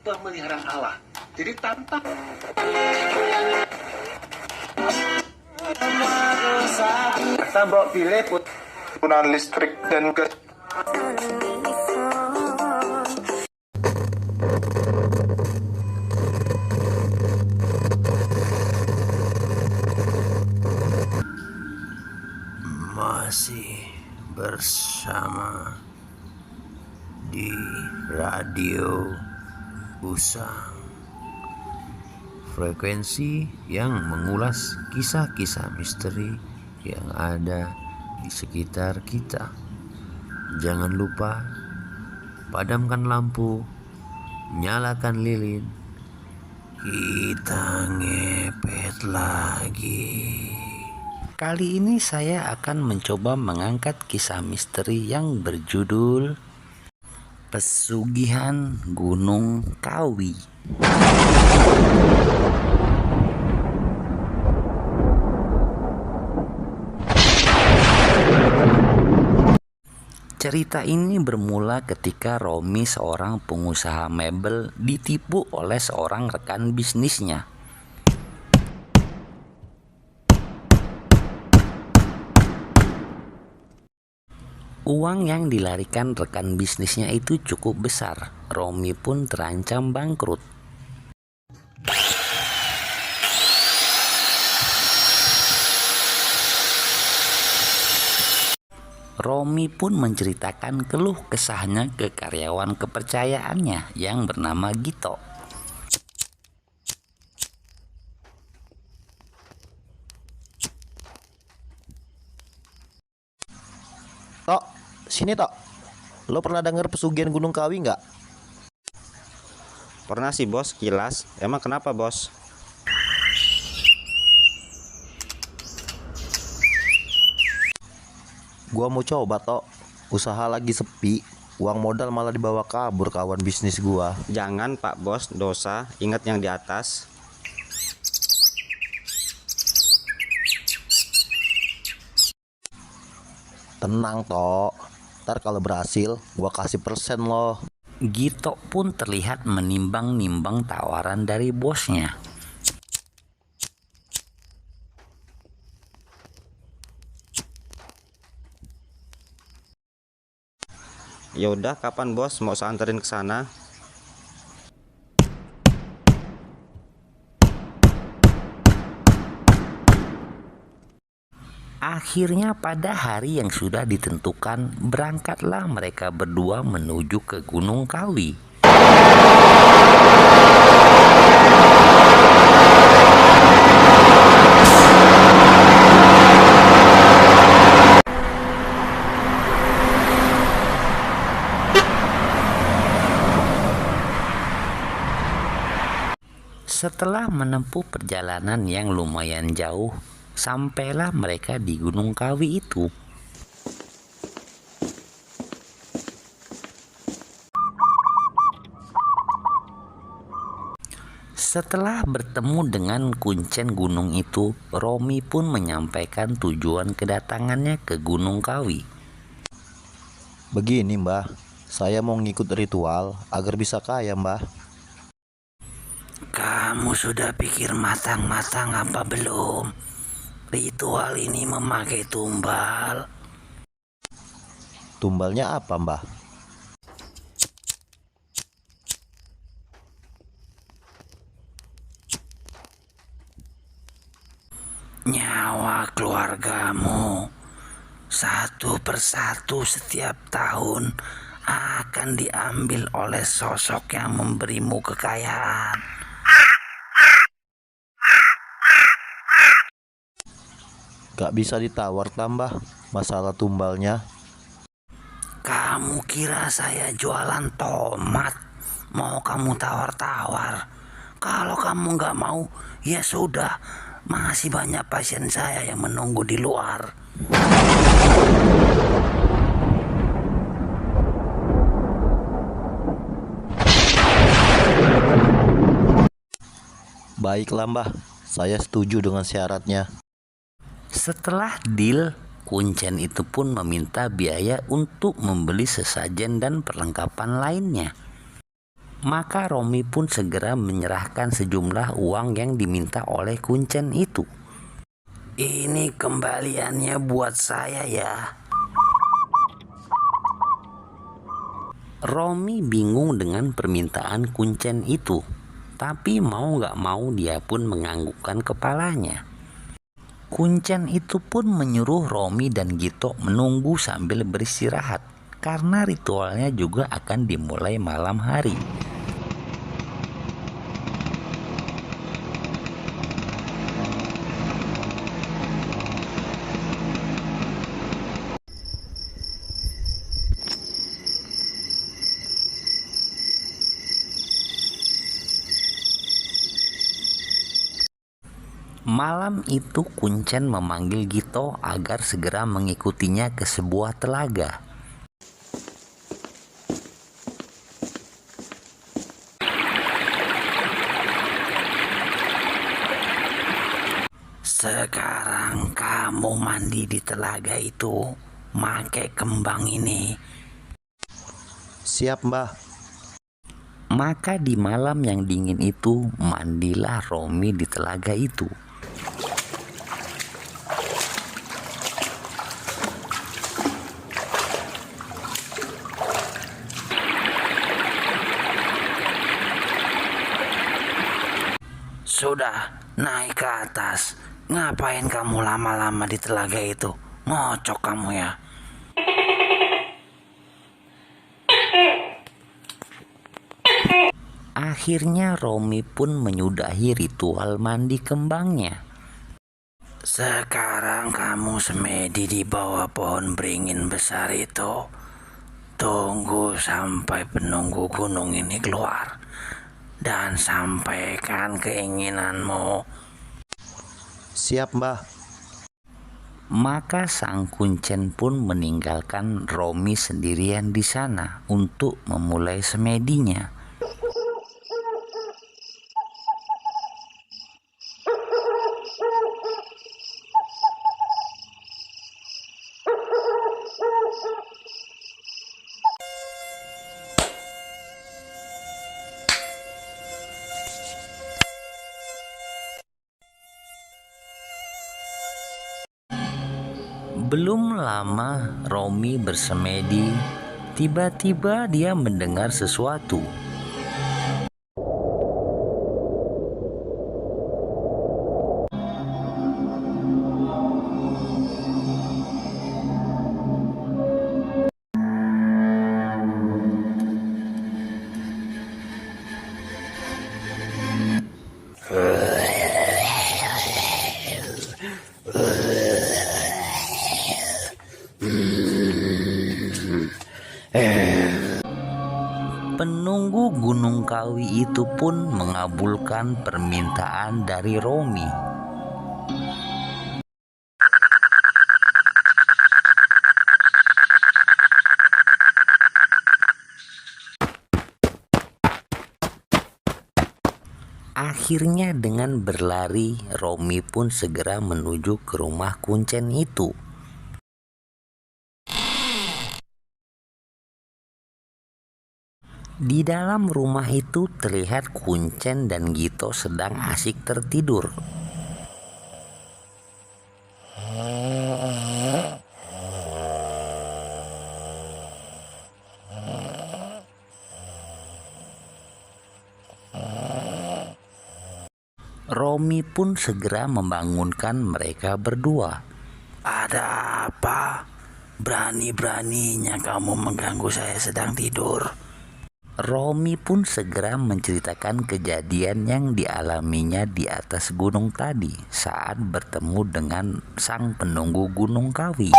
pemeliharaan Allah. Jadi tanpa kita bawa pilih penggunaan listrik dan gas. Masih bersama di Radio Usang, frekuensi yang mengulas kisah-kisah misteri yang ada di sekitar kita. Jangan lupa padamkan lampu, nyalakan lilin, kita ngepet lagi. Kali ini saya akan mencoba mengangkat kisah misteri yang berjudul Pesugihan Gunung Kawi. Cerita ini bermula ketika Romi, seorang pengusaha mebel, ditipu oleh seorang rekan bisnisnya. Uang yang dilarikan rekan bisnisnya itu cukup besar. Romi pun terancam bangkrut. Romi pun menceritakan keluh kesahnya ke karyawan kepercayaannya yang bernama Gito. Tok, sini Tok. Lo pernah denger pesugihan Gunung Kawi nggak? Pernah sih bos, kilas. Emang kenapa bos? Gua mau coba Tok. Usaha lagi sepi, uang modal malah dibawa kabur kawan bisnis gua. Jangan pak bos, dosa. Ingat yang di atas. Tenang Tok, ntar kalau berhasil gua kasih persen loh. Gito pun terlihat menimbang-nimbang tawaran dari bosnya. Yaudah, kapan bos mau saya anterin ke sana? Akhirnya pada hari yang sudah ditentukan, berangkatlah mereka berdua menuju ke Gunung Kawi. Setelah menempuh perjalanan yang lumayan jauh, sampailah mereka di Gunung Kawi itu. Setelah bertemu dengan kuncen gunung itu, Romi pun menyampaikan tujuan kedatangannya ke Gunung Kawi. Begini Mbah, saya mau ngikut ritual agar bisa kaya Mbah. Kamu sudah pikir matang-matang apa belum? Ritual ini memakai tumbal. Tumbalnya apa Mbah? Nyawa keluargamu satu persatu setiap tahun akan diambil oleh sosok yang memberimu kekayaan. Gak bisa ditawar tambah masalah tumbalnya. Kamu kira saya jualan tomat? Mau kamu tawar-tawar? Kalau kamu gak mau, ya sudah. Masih banyak pasien saya yang menunggu di luar. Baiklah Mbah, saya setuju dengan syaratnya. Setelah deal, kuncen itu pun meminta biaya untuk membeli sesajen dan perlengkapan lainnya. Maka Romi pun segera menyerahkan sejumlah uang yang diminta oleh Kuncen itu. "Ini kembaliannya buat saya ya." Romi bingung dengan permintaan Kuncen itu, tapi mau gak mau dia pun menganggukkan kepalanya. Kuncen itu pun menyuruh Romi dan Gito menunggu sambil beristirahat, karena ritualnya juga akan dimulai malam hari. Malam itu Kuncen memanggil Gito agar segera mengikutinya ke sebuah telaga. "Sekarang kamu mandi di telaga itu, pakai kembang ini." Siap, Mbah. Maka di malam yang dingin itu, mandilah Romi di telaga itu. "Sudah, naik ke atas. Ngapain kamu lama-lama di telaga itu? Ngocok kamu ya." Akhirnya Romi pun menyudahi ritual mandi kembangnya. "Sekarang kamu semedi di bawah pohon beringin besar itu. Tunggu sampai penunggu gunung ini keluar dan sampaikan keinginanmu." Siap, Mbah. Maka sang Kuncen pun meninggalkan Romi sendirian di sana untuk memulai semedinya. Belum lama Romi bersemedi, tiba-tiba dia mendengar sesuatu. Penunggu Gunung Kawi itu pun mengabulkan permintaan dari Romi. Akhirnya dengan berlari, Romi pun segera menuju ke rumah Kuncen itu. Di dalam rumah itu terlihat Kuncen dan Gito sedang asik tertidur. Romi pun segera membangunkan mereka berdua. "Ada apa? Berani-beraninya kamu mengganggu saya sedang tidur." Romi pun segera menceritakan kejadian yang dialaminya di atas gunung tadi saat bertemu dengan sang penunggu Gunung Kawi.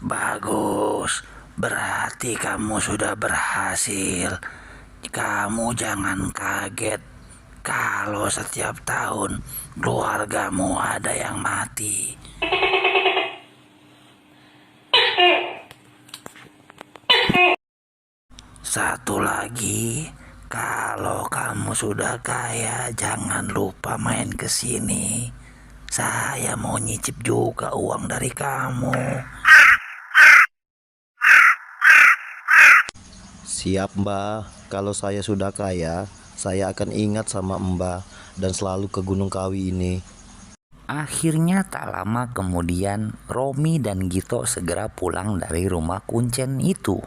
"Bagus, berarti kamu sudah berhasil. Kamu jangan kaget kalau setiap tahun keluargamu ada yang mati. Satu lagi, kalau kamu sudah kaya, jangan lupa main ke sini. Saya mau nyicip juga uang dari kamu." Siap Mbah, kalau saya sudah kaya, saya akan ingat sama Mbah dan selalu ke Gunung Kawi ini. Akhirnya tak lama kemudian Romi dan Gito segera pulang dari rumah kuncen itu.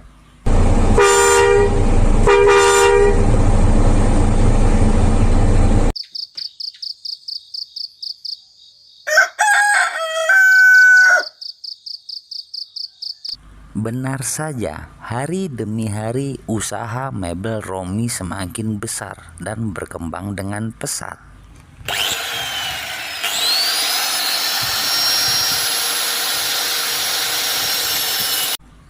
Benar saja, hari demi hari usaha mebel Romi semakin besar dan berkembang dengan pesat.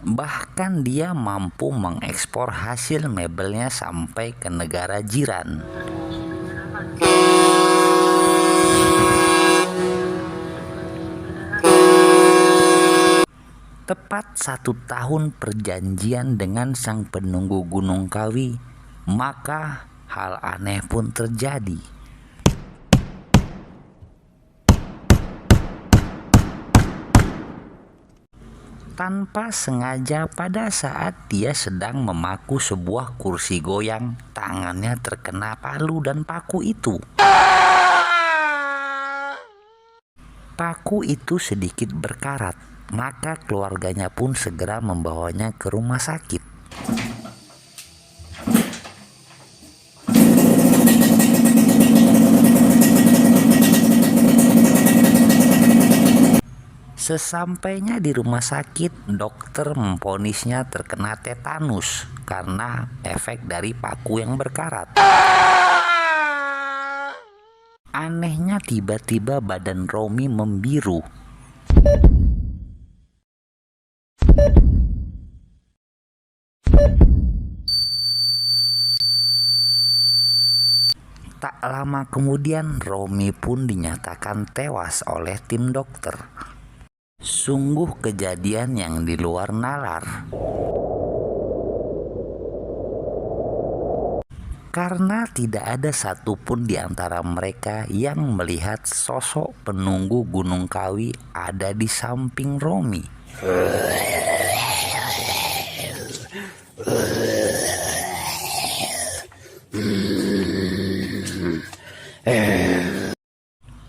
Bahkan dia mampu mengekspor hasil mebelnya sampai ke negara jiran. Tepat 1 tahun perjanjian dengan sang penunggu Gunung Kawi, maka hal aneh pun terjadi. Tanpa sengaja pada saat dia sedang memaku sebuah kursi goyang, tangannya terkena palu dan paku itu. Paku itu sedikit berkarat, maka keluarganya pun segera membawanya ke rumah sakit. Sesampainya di rumah sakit, dokter memvonisnya terkena tetanus karena efek dari paku yang berkarat. Anehnya tiba-tiba badan Romi membiru. Tak lama kemudian Romi pun dinyatakan tewas oleh tim dokter. Sungguh kejadian yang di luar nalar. Karena tidak ada satupun di antara mereka yang melihat sosok penunggu Gunung Kawi ada di samping Romi.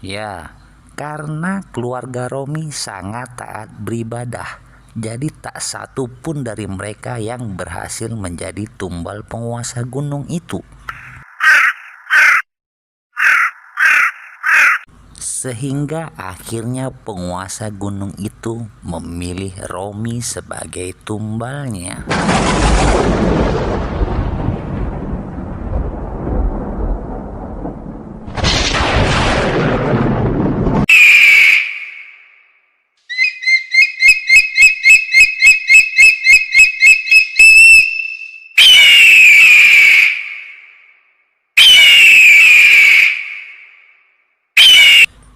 Ya, karena keluarga Romi sangat taat beribadah, jadi tak satu pun dari mereka yang berhasil menjadi tumbal penguasa gunung itu. Sehingga akhirnya penguasa gunung itu memilih Romi sebagai tumbalnya.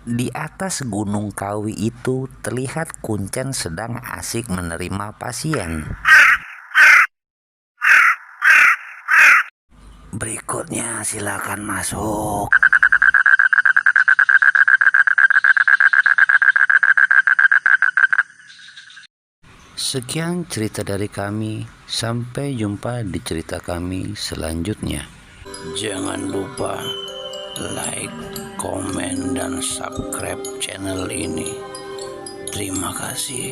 Di atas Gunung Kawi itu terlihat kuncen sedang asik menerima pasien. Berikutnya silakan masuk. Sekian cerita dari kami. Sampai jumpa di cerita kami selanjutnya. Jangan lupa like, komen, dan subscribe channel ini. Terima kasih.